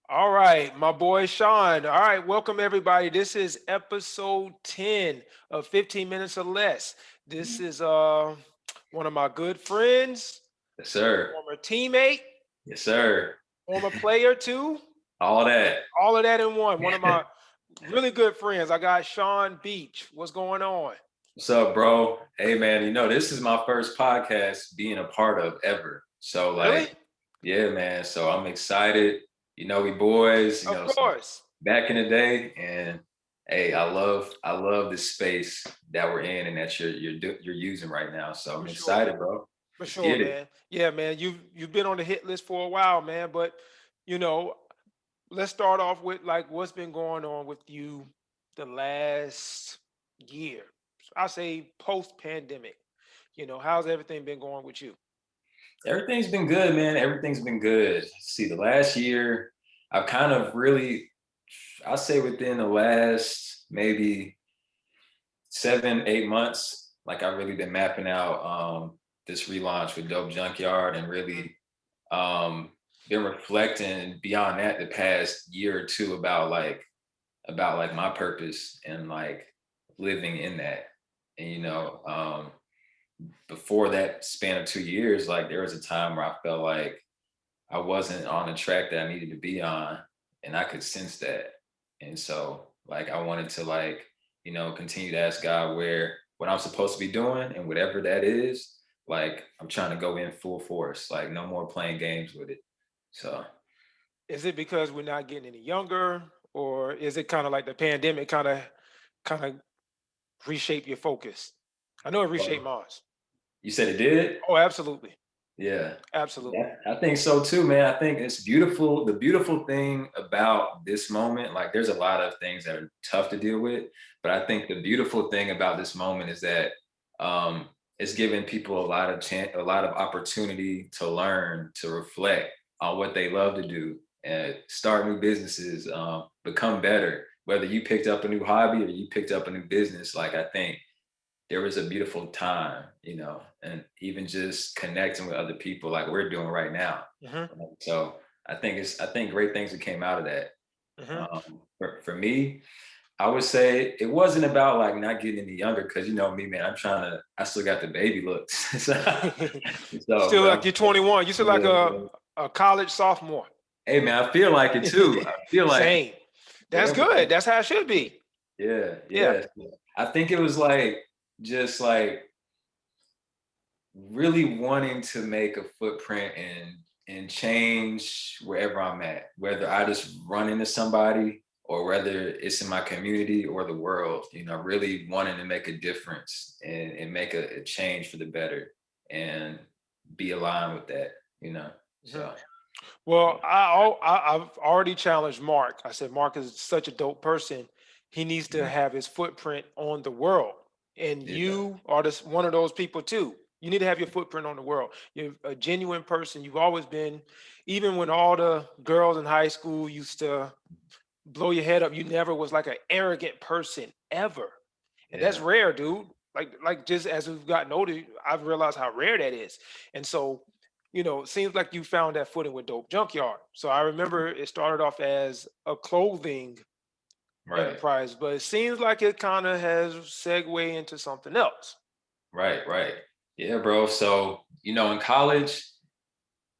All right, my boy Shawn. All right, welcome everybody. This is episode 10 of 15 minutes or less. This is one of my good friends, Yes, sir. former teammate, Yes, sir. former player too. All that. All of that in one. One of my really good friends. I got Shawn Beach. What's going on? What's up, bro? Hey, man, this is my first podcast being a part of ever. So, Really? yeah, man. So I'm excited. We boys, Of since course. back in the day. And hey, I love this space that we're in and that you're using right now. So I'm For sure. excited, bro. For Let's sure, get it. man. Yeah, man. You've been on the hit list for a while, man. But you know, let's start off with like what's been going on with you the last year. I say post pandemic. How's everything been going with you? Everything's been good, man. Everything's been good. See, the last year, I've kind of really, I'll say within the last maybe 7, 8 months, like I've really been mapping out this relaunch with Dope Junkyard and really um, been reflecting beyond that the past year or two about my purpose and like living in that. And before that span of 2 years, like there was a time where I felt like I wasn't on the track that I needed to be on, and I could sense that. And so, like, I wanted to continue to ask God where what I'm supposed to be doing, and whatever that is, like I'm trying to go in full force, like no more playing games with it. So Is it because we're not getting any younger, or is it kind of like the pandemic kind of reshape your focus? I know it reshaped well, mine. you said it did? Oh, absolutely. Yeah. Absolutely. Yeah, I think so too, man. I think it's beautiful. The beautiful thing about this moment, like there's a lot of things that are tough to deal with, but I think the beautiful thing about this moment is that um, it's giving people a lot of opportunity to learn, to reflect on what they love to do, and start new businesses, become better. Whether you picked up a new hobby or you picked up a new business, like I think there was a beautiful time, and even just connecting with other people like we're doing right now. Hmm. So I think great things that came out of that. Hmm. For me, I would say it wasn't about like not getting any younger because you know me, man. I still got the baby looks. so, Still but like you're 21. You still like yeah. a college sophomore. Hey, man, I feel like it too. I feel like Same. That's whatever. good. That's how it should be. Yeah, Yeah. yeah. I think it was like just like really wanting to make a footprint and change wherever I'm at, whether I just run into somebody or whether it's in my community or the world, really wanting to make a difference and make a change for the better and be aligned with that, you know. Mhm. So Well, I've already challenged Mark. I said Mark is such a dope person. He needs to yeah, have his footprint on the world, and yeah, you are this one of those people too. You need to have your footprint on the world. You're a genuine person. You've always been, even when all the girls in high school used to blow your head up. You never was like an arrogant person ever, and that's yeah, rare, dude. Like just as we've gotten older, I've realized how rare that is. And so, it seems like you found that footing with Dope Junkyard. So I remember it started off as a clothing right, enterprise, but it seems like it kind of has segued into something else. right. Yeah, bro. So, in college,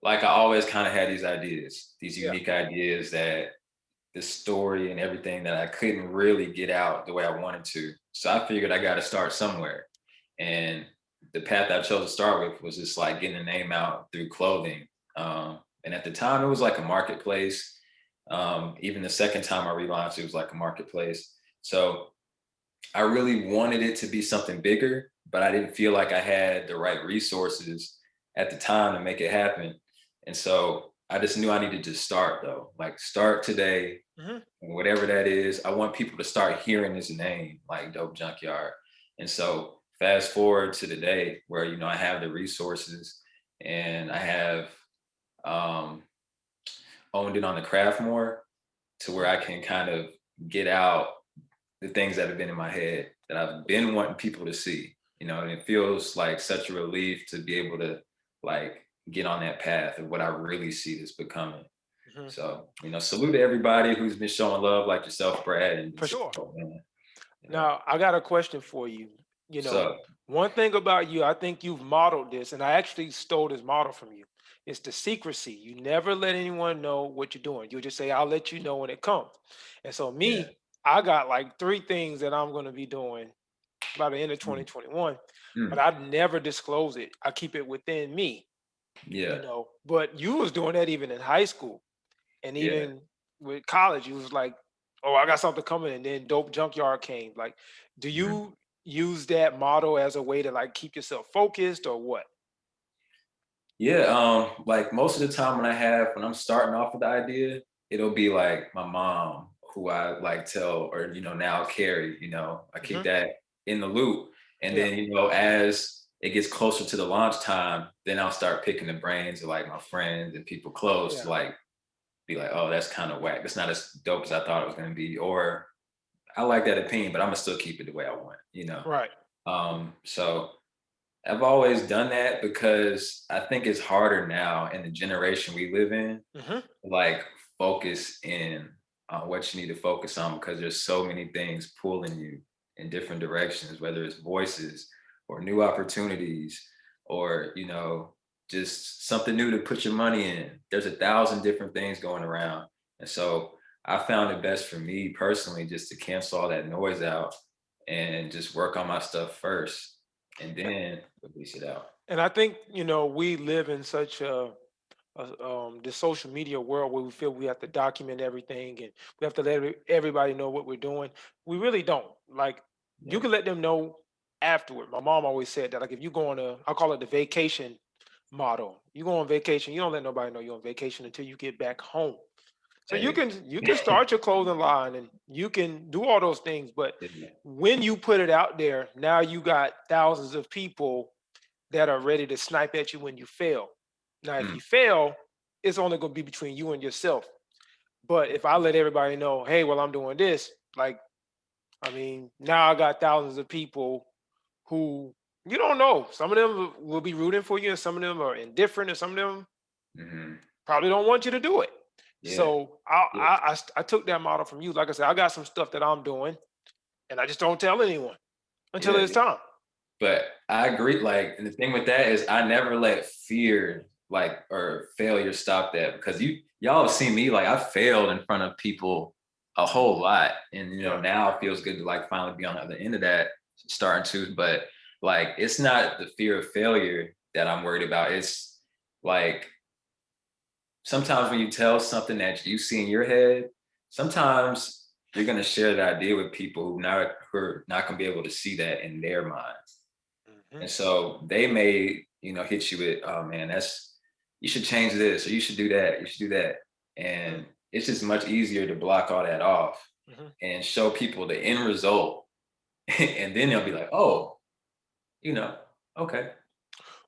like I always kind of had these ideas, these Yeah. unique ideas that the story and everything that I couldn't really get out the way I wanted to. So I figured I got to start somewhere. And the path I chose to start with was just like getting a name out through clothing. And at the time, it was like a marketplace. Even the second time I relaunched, it was like a marketplace. So I really wanted it to be something bigger, but I didn't feel like I had the right resources at the time to make it happen. And so I just knew I needed to start though, like start today, Hmm. and whatever that is. I want people to start hearing his name, like Dope Junkyard. And so fast forward to the day where, I have the resources and I have um, owned it on the craft more to where I can kind of get out the things that have been in my head that I've been wanting people to see, and it feels like such a relief to be able to like get on that path of what I really see this becoming. Mhm. So, salute to everybody who's been showing love like yourself, Brad, and For just, sure. man, you know. Now, I got a question for you. You know, So, one thing about you, I think you've modeled this, and I actually stole this model from you. It's the secrecy. You never let anyone know what you're doing. You just say, I'll let you know when it comes. And so, yeah. I got like three things that I'm going to be doing by the end of Mm, 2021, but mm, I never disclose it. I keep it within me, yeah. But you was doing that even in high school and Yeah. even with college. You was like, oh, I got something coming, and then Dope Junkyard came. Like, do Mhm. you use that model as a way to like keep yourself focused or what? Yeah, like most of the time when I'm starting off with the idea, it'll be like my mom who I like tell, or now Carrie, I keep Hmm. that in the loop. And Yeah, then, as it gets closer to the launch time, then I'll start picking the brains of like my friends and people close to yeah, like be like, oh, that's kind of whack. That's not as dope as I thought it was gonna be. Or I like that opinion, but I'm gonna still keep it the way I want. right. So I've always done that because I think it's harder now in the generation we live in, Hmm. like focus in on what you need to focus on because there's so many things pulling you in different directions, whether it's voices or new opportunities or, just something new to put your money in. There's 1,000 different things going around. And so I found it best for me personally just to cancel all that noise out and just work on my stuff first and then release it out. And I think we live in such the social media world where we feel we have to document everything and we have to let everybody know what we're doing. We really don't. Like, you Yeah. can let them know afterward. My mom always said that, like, if you go on I call it the vacation model. You go on vacation, you don't let nobody know you're on vacation until you get back home. So you Hey. can you can start your clothing line and you can do all those things, but Yeah. when you put it out there, now you got thousands of people that are ready to snipe at you when you fail. Now, if Mm, you fail, it's only going to be between you and yourself. But if I let everybody know, hey, well, I'm doing this, like, I mean, now I got thousands of people who you don't know. Some of them will be rooting for you, and some of them are indifferent, and some of them mhm. probably don't want you to do it. Yeah. So Yeah. I took that model from you. Like I said, I got some stuff that I'm doing, and I just don't tell anyone until Yeah. it's time. But I agree. Like, and the thing with that is I never let fear like or failure stop that because y'all have seen me like I failed in front of people a whole lot. And Yeah. now it feels good to like finally be on the other end of that, starting to, but like it's not the fear of failure that I'm worried about. It's like sometimes when you tell something that you see in your head, sometimes you're gonna share that idea with people who are not gonna be able to see that in their minds. Hmm. And so they may, hit you with, oh man, you should change this or you should do that, you should do that. And it's just much easier to block all that off Hmm. and show people the end result. And then they'll be like, oh, you know, okay.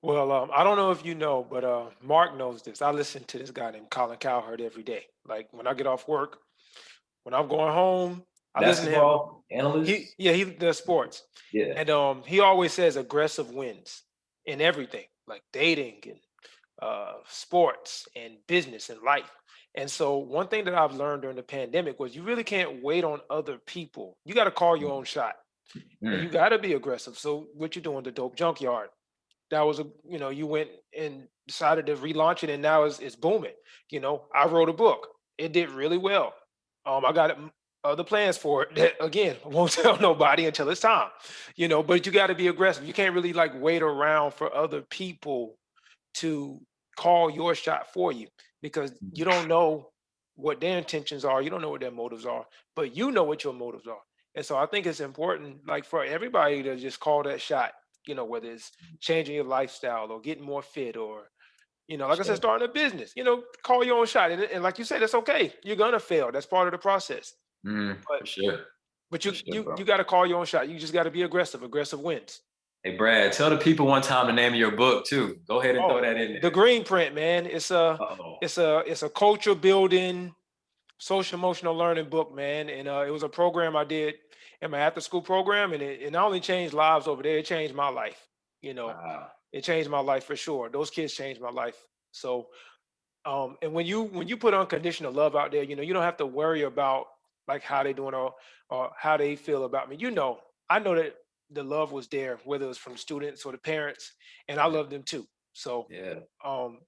Well, I don't know if you know, but Mark knows this. I listen to this guy named Colin Cowherd every day. Like when I get off work, when I'm going home, I listen to him. Basketball analysts. He does sports, Yeah. and he always says aggressive wins in everything, like dating and sports and business and life. And so one thing that I've learned during the pandemic was you really can't wait on other people. You got to call your own shot, and you Mm, got to be aggressive. So what you doing, the Dope Junkyard? That was you went and decided to relaunch it, and now it's booming. I wrote a book. It did really well. I got other plans for it that, again, I won't tell nobody until it's time. But you got to be aggressive. You can't really like wait around for other people to call your shot for you, because you mm, don't know what their intentions are. You don't know what their motives are, but you know what your motives are. And so I think it's important, like, for everybody to just call that shot, whether it's changing your lifestyle or getting more fit, or, like I said, sure. starting a business, call your own shot. And like you said, that's okay. You're going to fail. That's part of the process. But For sure. but For you sure, you bro. you got to call your own shot. You just got to be aggressive. Aggressive wins. Hey, Brad, tell the people one time the name of your book too. Go ahead and throw Oh, that in the there. green print, man. It's a Uh-oh. it's a it's a culture building, social emotional learning book, man. And it was a program I did in my after school program, and it not only changed lives over there, it changed my life. You know, Wow. it changed my life for sure. Those kids changed my life. So And when you put unconditional love out there, you don't have to worry about like how they doing or how they feel about me. I know that the love was there, whether it was from students or the parents, and I Yeah. love them too. So Yeah. um,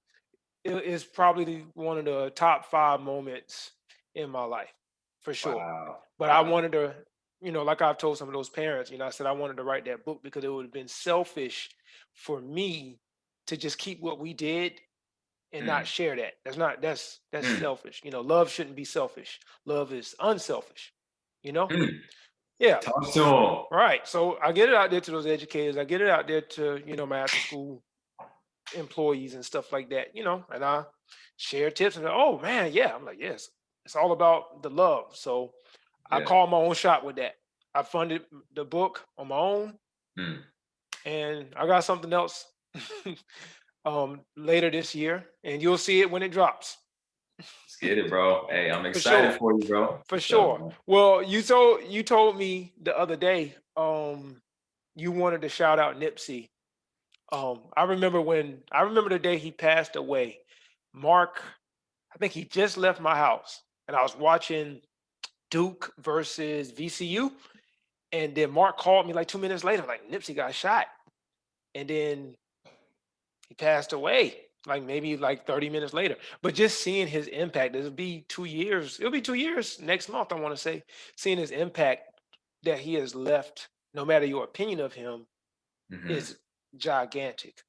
it's probably one of the top 5 moments in my life, for sure. Wow. But I Wow. wanted to, like I've told some of those parents, I said I wanted to write that book because it would have been selfish for me to just keep what we did and not Mm, share that. That's mm, selfish. Love shouldn't be selfish. Love is unselfish. You know? mm. Yeah. Talk to him. Right. So I get it out there to those educators. I get it out there to, my after school employees and stuff like that, and I share tips and oh man, yeah. I'm like, yes, it's all about the love. So I Yeah. call my own shot with that. I funded the book on my own Mm. and I got something else later this year and you'll see it when it drops. Let's get it, bro. Hey, I'm For excited sure. for you, bro. For For sure, sure. man. Well, you told me the other day, you wanted to shout out Nipsey. I remember the day he passed away. Mark, I think he just left my house, and I was watching Duke versus VCU, and then Mark called me like 2 minutes later, like Nipsey got shot, and then he passed away. Like maybe like 30 minutes later. But just seeing his impact, it'll be 2 years. It'll be 2 years next month, I want to say. Seeing his impact that he has left, no matter your opinion of him, Hmm. is gigantic.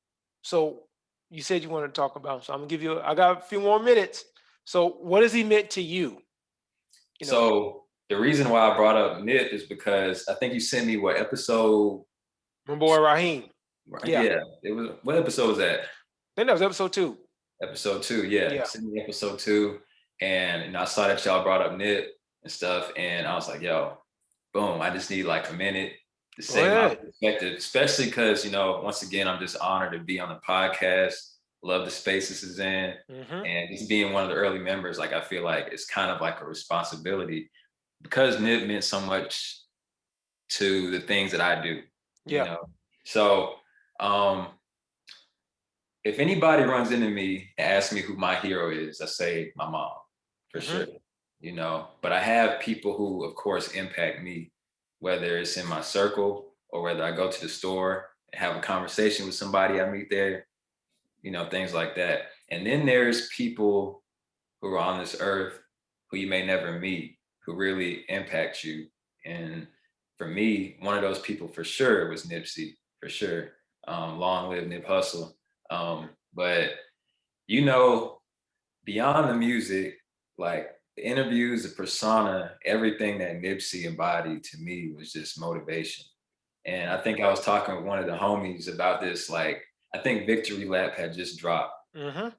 So you said you wanted to talk about, so I'm gonna I got a few more minutes. So what has he meant to you? You know, So the reason why I brought up Nip is because I think you sent me what episode? my boy Raheem. Right? Yeah, I Yeah, it was. What episode was that? think that was episode 2. Episode 2. Yeah, Yeah. sent me episode 2, and I saw that y'all brought up Nip and stuff, and I was like, yo, boom. I just need like a minute to Go say my ahead. perspective, especially because once again, I'm just honored to be on the podcast. Love the space this is in, Hmm. and just being one of the early members. Like I feel like it's kind of like a responsibility because Nip meant so much to the things that I do, you Yeah. know. So um if anybody runs into me and asks me who my hero is, I say my mom for Hmm. sure, But I have people who, of course, impact me, whether it's in my circle or whether I go to the store and have a conversation with somebody I meet there, things like that. And then there's people who are on this earth who you may never meet who really impact you. And for me, one of those people for sure was Nipsey, for sure. Long live Nip Hustle. But you know, beyond the music, like the interviews, the persona, everything that Nipsey embodied to me was just motivation. And I think I was talking with one of the homies about this. Like, I think Victory Lap had just dropped. Hmm.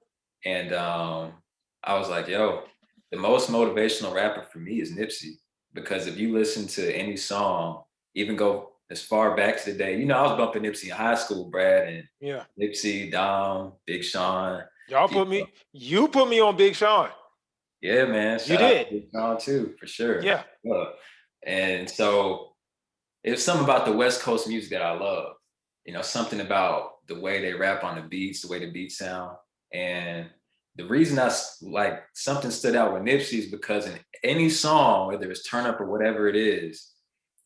And I was like, yo, the most motivational rapper for me is Nipsey. Because if you listen to any song, even go as far back to the day, I was bumping Nipsey in high school, Brad, and Yeah. Nipsey, Dom, Big Sean. You put me on Big Sean. Yeah, man. You Shout out to did. Big Sean too, for sure. Yeah. Yeah. And so it's something about the West Coast music that I love. Something about the way they rap on the beats, the way the beats sound. And the reason like something stood out with Nipsey is because in any song, whether it's turn up or whatever it is,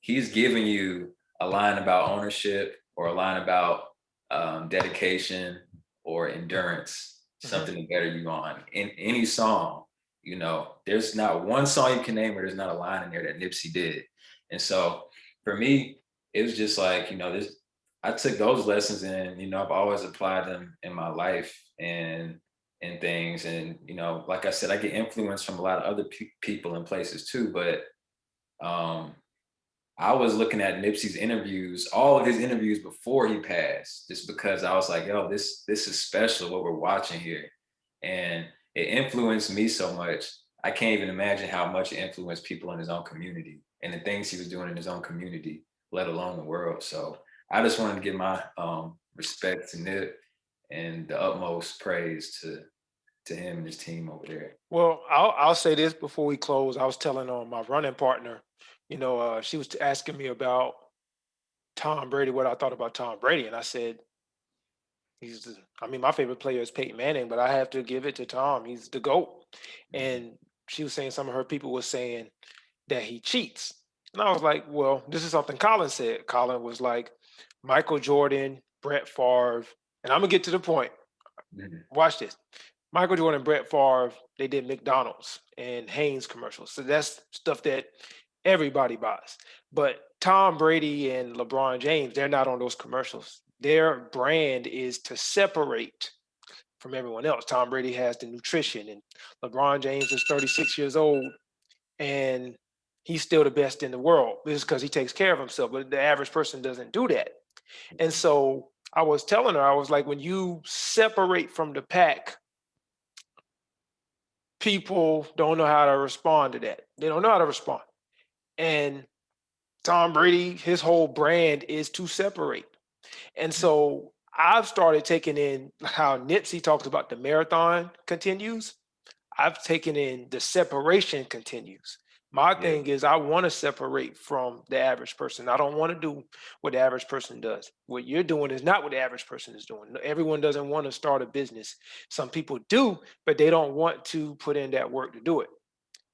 he's giving you a line about ownership or a line about dedication or endurance, Hmm. something to better you on in any song. There's not one song you can name where there's not a line in there that Nipsey did. And so for me, it was just like, this I took those lessons and, I've always applied them in my life and things. And, like I said, I get influence from a lot of other people and places too. But um, I was looking at Nipsey's interviews, all of his interviews before he passed, just because I was like, yo, this is special what we're watching here. And it influenced me so much. I can't even imagine how much it influenced people in his own community and the things he was doing in his own community, let alone the world. So I just wanted to give my respect to Nip and the utmost praise to him and his team over there. Well, I'll say this before we close. I was telling my running partner, she was asking me about Tom Brady, what I thought about Tom Brady, and I said My favorite player is Peyton Manning, but I have to give it to Tom. He's the GOAT. And she was saying some of her people were saying that he cheats. And I was like, well, this is something Colin said. Colin was like, Michael Jordan, Brett Favre, and I'm gonna get to the point. Mhm. Watch this. Michael Jordan and Brett Favre, they did McDonald's and Haynes commercials. So that's stuff that everybody buys. But Tom Brady and LeBron James, they're not on those commercials. Their brand is to separate from everyone else. Tom Brady has the nutrition, and LeBron James is 36 years old, and he's still the best in the world. This is because he takes care of himself, but the average person doesn't do that. And so I was telling her, I was like, when you separate from the pack, people don't know how to respond to that. They don't know how to respond. And Tom Brady, his whole brand is to separate. And so I've started taking in how Nipsey talks about the marathon continues. I've taken in the separation continues. My Yeah. thing is, I want to separate from the average person. I don't want to do what the average person does. What you're doing is not what the average person is doing. Everyone doesn't want to start a business. Some people do, but they don't want to put in that work to do it.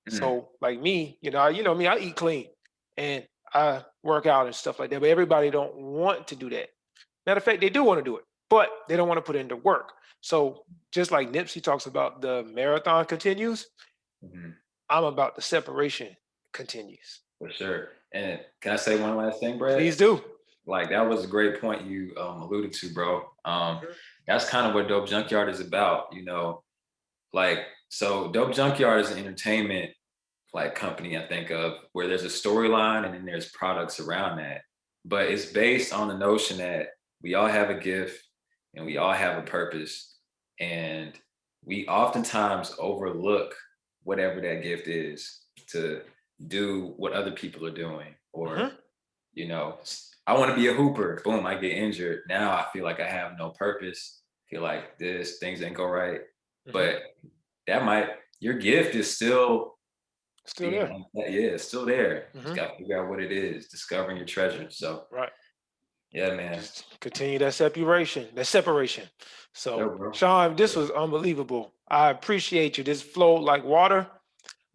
Mhm. So, like me, me, I eat clean and I work out and stuff like that. But everybody don't want to do that. Matter of fact, they do want to do it, but they don't want to put in the work. So just like Nipsey talks about the marathon continues, Mhm. I'm about the separation continues. For sure. And can I say one last thing, Brad? Please do. Like that was a great point you alluded to, bro. Mhm. That's kind of what Dope Junkyard is about, Like, so Dope Junkyard is an entertainment like company I think of where there's a storyline and then there's products around that. But it's based on the notion that we all have a gift and we all have a purpose. And we oftentimes overlook whatever that gift is to do what other people are doing. Or, Mhm. I want to be a hooper. Boom, I get injured. Now I feel like I have no purpose. Feel like things didn't go right. Mhm. But your gift is still Still being there. on that. Yeah, it's still there. Just Mhm. got to figure out what it is, discovering your treasure. So Right. yeah, man. Just continue that separation. That separation. Yo, So, bro. Sean, this was unbelievable. I appreciate you. This flowed like water.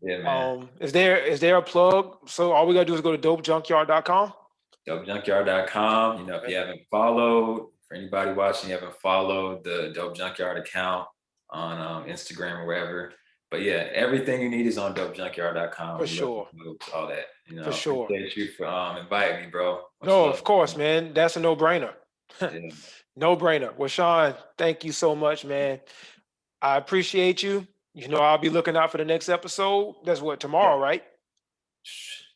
Yeah, man. Is there a plug? So all we gotta do is go to dopejunkyard.com. DopeJunkyard.com. If Okay. you haven't followed, for anybody watching, you haven't followed the Dope Junkyard account on Instagram or wherever. But yeah, everything you need is on For dopejunkyard.com. We love sure. the moves, all that. For sure. Appreciate you for inviting me, bro. Much No, love. of course, man. That's a no-brainer. Yeah. No-brainer. Well, Sean, thank you so much, man. I appreciate you. I'll be looking out for the next episode. That's what, Yeah. tomorrow, right?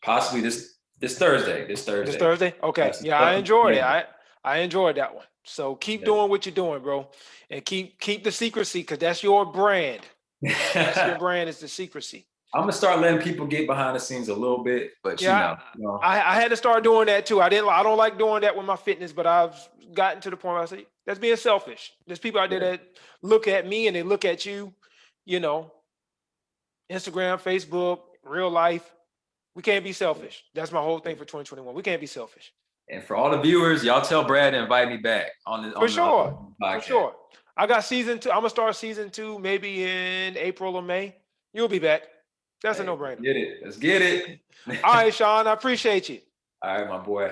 Possibly this Thursday. This This Thursday. Thursday? Okay. Got some Yeah, I stuff enjoyed it. planned. I enjoyed that one. So keep Yeah. doing what you're doing, bro. And keep the secrecy, because that's your brand. That's your brand, is the secrecy. I'm gonna start letting people get behind the scenes a little bit, but Yeah, I had to start doing that too. I don't like doing that with my fitness, but I've gotten to the point where I say that's being selfish. There's people out there yeah, that look at me and they look at you, you know, Instagram, Facebook, real life. We can't be selfish. That's my whole thing for 2021. We can't be selfish. and for all the viewers, y'all tell Brad to invite me back on the For on the sure. For podcast. sure. I got season 2. I'm gonna start season 2 maybe in April or May. You'll be back. That's a Hey, let's no-brainer. get it. Let's get it. All right, Sean. I appreciate you. All right, my boy.